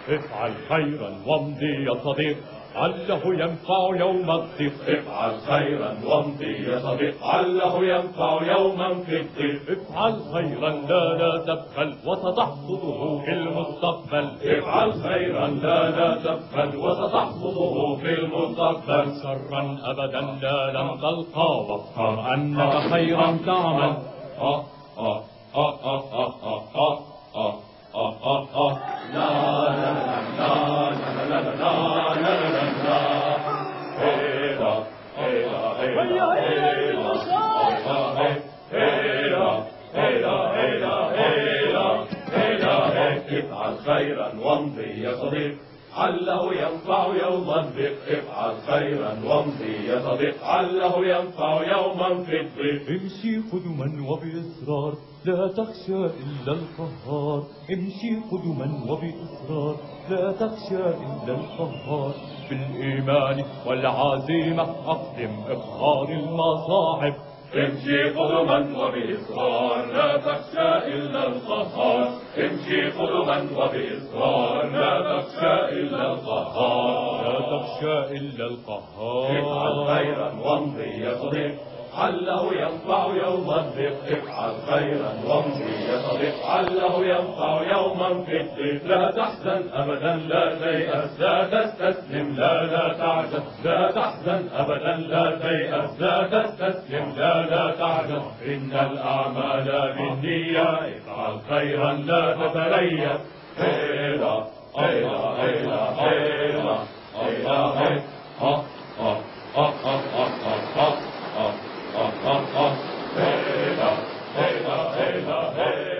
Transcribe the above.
افعل خيرا وامضي يا صديق عله ينفع يوم الضيق. افعل خيرا وامضي يا صديق عله ينفع يوما في الضيق. افعل خيرا لا تبخل وستحصده في المستقبل. افعل خيرا لا تبخل وستحصده في المستقبل. شرا ابدا لن تلقى واختر انك خيرا تعمل. افعل خيرا وامضي يا صديق عله ينفع يوم الضيق. افعل خيرا وامضي يا صديق عله ينفع يوما في الضيق. امشي قدما وبإصرار لا تخشى إلا القهار. امشي قدما وبإصرار لا تخشى إلا القهار. بالإيمان والعزيمة أقدم إقهار المصاعب. امشي قدما وبإصرار لا تخشى إلا القهار. امشي قدما وبإصرار لا تخشى إلا القهار. لا تخشى إلا القهار. افعل خيرا وامضي يا صديق عله ينفع يوم الضيق. افعل خيرا وامضي يا صديق عله ينفع يوما في الضيق. لا تحزن أبدا لا تيأس لا تستسلم لا تعجز. لا تحزن أبدا لا تيأس لا تستسلم لا تعجز. إن الأعمال بالنية. افعل خيرا لا تتريث. هيلا هيلا هيلا هيلا هيلا هيلا Hey, hey, hey, hey, hey.